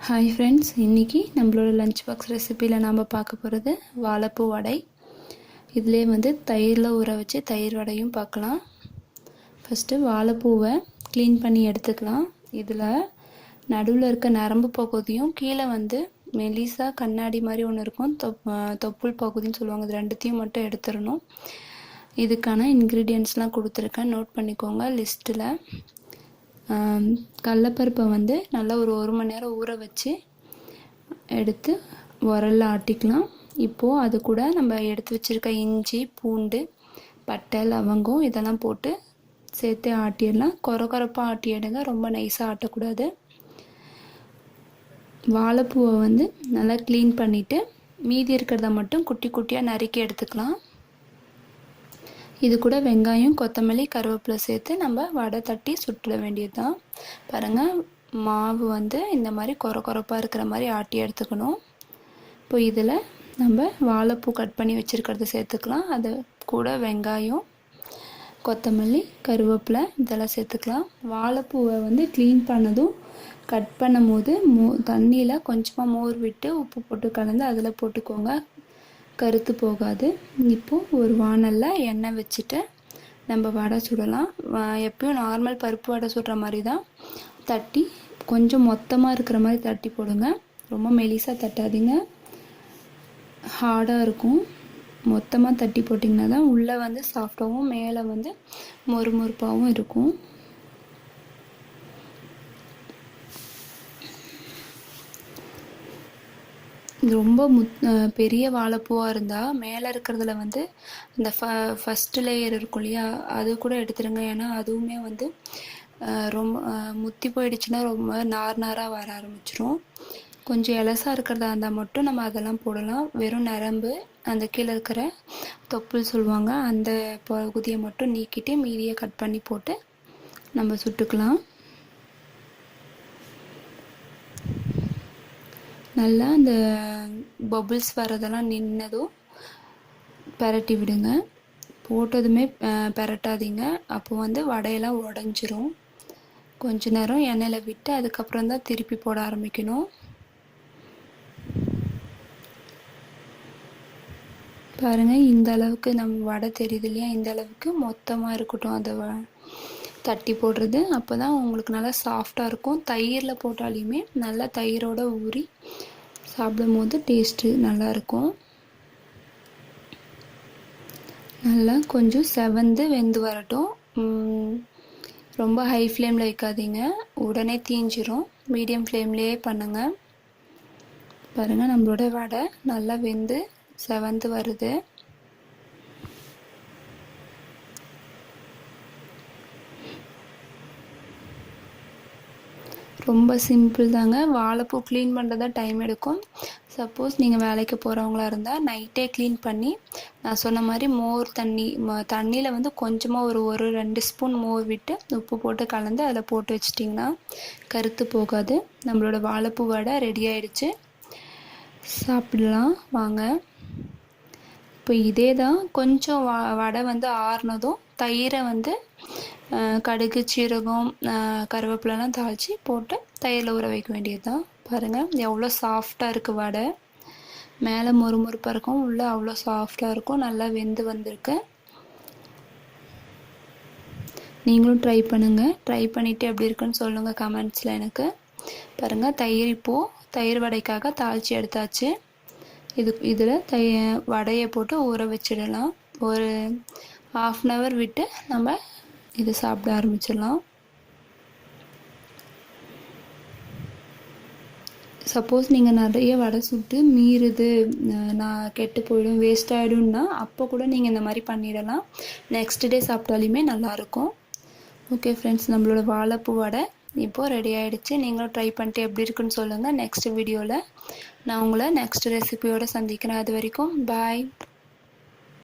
Hi friends, இன்றைக்கி நம்மளோட lunch box ரெசிப்பியில் நாம் பார்க்க போகிறது வாழைப்பூ வடை. இதிலே தயிரில் ஊற வச்சு தயிர் வடையும் பார்க்கலாம். ஃபஸ்ட்டு வாழைப்பூவை க்ளீன் பண்ணி எடுத்துக்கலாம். இதில் நடுவில் இருக்க நரம்பு பகுதியும் கீழே மெலிசாக கண்ணாடி மாதிரி ஒன்று இருக்கும், தொப்புள் பகுதின்னு சொல்லுவாங்க. இது ரெண்டுத்தையும் மட்டும் எடுத்துடணும். இதுக்கான இன்க்ரீடியன்ட்ஸ்லாம் கொடுத்துருக்கேன், நோட் பண்ணிக்கோங்க லிஸ்ட்டில். கடலப்பருப்பை நல்லா ஒரு மணி நேரம் ஊற வச்சு எடுத்து உரல்ல ஆட்டிக்கலாம். இப்போது அது கூட நம்ம எடுத்து வச்சுருக்க இஞ்சி, பூண்டு, பட்டை, லவங்கம் இதெல்லாம் போட்டு சேர்த்து ஆட்டிடலாம். கொரப்பாக ஆட்டி எடுங்க, ரொம்ப நைஸாக ஆட்டக்கூடாது. வாழைப்பூவை நல்லா க்ளீன் பண்ணிவிட்டு மீதி இருக்கிறத மட்டும் குட்டி குட்டியாக நறுக்கி எடுத்துக்கலாம். இது கூட வெங்காயம், கொத்தமல்லி, கருவேப்பிலை சேர்த்து நம்ம வடை தட்டி சுட்டுட வேண்டியது தான். பாருங்கள், மாவு இந்த மாதிரி கொரப்பாக இருக்கிற மாதிரி ஆட்டி எடுத்துக்கணும். இப்போ இதில் நம்ம வாழைப்பூ கட் பண்ணி வச்சுருக்கிறத சேர்த்துக்கலாம். அது கூட வெங்காயம், கொத்தமல்லி, கருவேப்பிலை இதெல்லாம் சேர்த்துக்கலாம். வாழைப்பூவை க்ளீன் பண்ணதும் கட் பண்ணும் போது தண்ணியில் கொஞ்சமாக மோர் விட்டு உப்பு போட்டு கலந்து அதில் போட்டுக்கோங்க, கருத்து போகாது. இப்போது ஒரு வாணலில் எண்ணெய் வச்சுட்டு நம்ம வடை சுடலாம். எப்பயும் நார்மல் பருப்பு வடை சுடுற மாதிரி தான் தட்டி, கொஞ்சம் மொத்தமாக இருக்கிற மாதிரி தட்டி போடுங்க. ரொம்ப மெலிசாக தட்டாதீங்க, ஹார்டாக இருக்கும். மொத்தமாக தட்டி போட்டிங்கன்னா தான் உள்ளே சாஃப்டாகவும் மேலே மொறுமொறுப்பாகவும் இருக்கும். இது ரொம்ப பெரிய வாழைப்பூவாக இருந்தால் மேலே இருக்கிறதுல இந்த ஃபஸ்ட்டு லேயர் இருக்கும் இல்லையா, அது கூட எடுத்துருங்க. ஏன்னா அதுவுமே ரொம்ப முத்தி போயிடுச்சுன்னா ரொம்ப நாராக வர ஆரம்பிச்சிரும். கொஞ்சம் எலசாக இருக்கிறதா இருந்தால் மட்டும் நம்ம அதெல்லாம் போடலாம். வெறும் நரம்பு, அந்த கீழே இருக்கிற தொப்புள் சொல்லுவாங்க, அந்த பகுதியை மட்டும் நீக்கிட்டு மீதியை கட் பண்ணி போட்டு நம்ம சுட்டுக்கலாம். நல்லா அந்த பபுள்ஸ் வரதெல்லாம் நின்னதும் பெரட்டி விடுங்க. போட்டதுமே பெரட்டாதீங்க, அப்போ வடையெல்லாம் உடஞ்சிரும். கொஞ்ச நேரம் எண்ணெயில் விட்டு அதுக்கப்புறம் தான் திருப்பி போட ஆரம்பிக்கணும். பாருங்கள், இந்த அளவுக்கு நம்ம வடை தெரியுது இல்லையா, இந்த அளவுக்கு மொத்தமாக இருக்கட்டும் அதை தட்டி போடுறது. அப்போ தான் உங்களுக்கு நல்லா சாஃப்டாக இருக்கும். தயிரில் போட்டாலையுமே நல்லா தயிரோடு ஊறி சாப்பிடும் போது டேஸ்ட்டு நல்லாயிருக்கும். நல்லா கொஞ்சம் செவந்து வெந்து வரட்டும். ரொம்ப ஹை ஃப்ளேமில் வைக்காதீங்க, உடனே தீஞ்சிரும். மீடியம் ஃப்ளேம்லேயே பண்ணுங்கள். பாருங்கள், நம்மளோட வடை நல்லா வெந்து செவந்து வருது. ரொம்ப சிம்பிள் தாங்க. வாழைப்பூ க்ளீன் பண்ணுறதா டைம் எடுக்கும். சப்போஸ் நீங்கள் வேலைக்கு போகிறவங்களா இருந்தால் நைட்டே க்ளீன் பண்ணி நான் சொன்ன மாதிரி மோர் தண்ணியில் கொஞ்சமாக ஒரு 2 ஸ்பூன் மோர் விட்டு உப்பு போட்டு கலந்து அதில் போட்டு வச்சிட்டிங்கன்னா கருத்து போகாது. நம்மளோட வாழைப்பூ வடை ரெடி ஆகிடுச்சு, சாப்பிடலாம் வாங்க. இப்போ இதே தான் கொஞ்சம் வடை ஆறுனதும் தயிரை கடுகு, சீரகம், கருவேப்பிலெலாம் தாளித்து போட்டு தயிரில் ஊற வைக்க வேண்டியது தான். பாருங்கள், எவ்வளோ சாஃப்டாக இருக்குது வடை. மேலே மொறுமொறுப்பாக இருக்கும், உள்ளே அவ்வளோ சாஃப்டாக இருக்கும். நல்லா வெந்து வந்திருக்கு. நீங்களும் ட்ரை பண்ணுங்கள். ட்ரை பண்ணிவிட்டு எப்படி இருக்குன்னு சொல்லுங்கள் கமெண்ட்ஸில் எனக்கு. பாருங்கள், தயிர் வடைக்காக தாளித்து எடுத்தாச்சு. இதில் வடையை போட்டு ஊற வச்சிடலாம். ஒரு 1/2 அன் ஹவர் விட்டு நம்ம இது சாப்பிட ஆரம்பிச்சிடலாம். சப்போஸ் நீங்கள் நிறைய வடை சுட்டு மீறுது, நான் கெட்டு போயிடும், வேஸ்ட் ஆகிடும்னா அப்போ கூட நீங்கள் இந்த மாதிரி பண்ணிடலாம். நெக்ஸ்ட் டே சாப்பிட்டாலுமே நல்லாயிருக்கும். ஓகே ஃப்ரெண்ட்ஸ், நம்மளோட வாழைப்பூ வடை இப்போது ரெடி ஆகிடுச்சு. நீங்களும் ட்ரை பண்ணிட்டு எப்படி இருக்குன்னு சொல்லுங்கள். நெக்ஸ்ட் வீடியோவில் நான் உங்களை நெக்ஸ்ட் ரெசிபியோடு சந்திக்கிறேன். அது வரைக்கும் பாய்.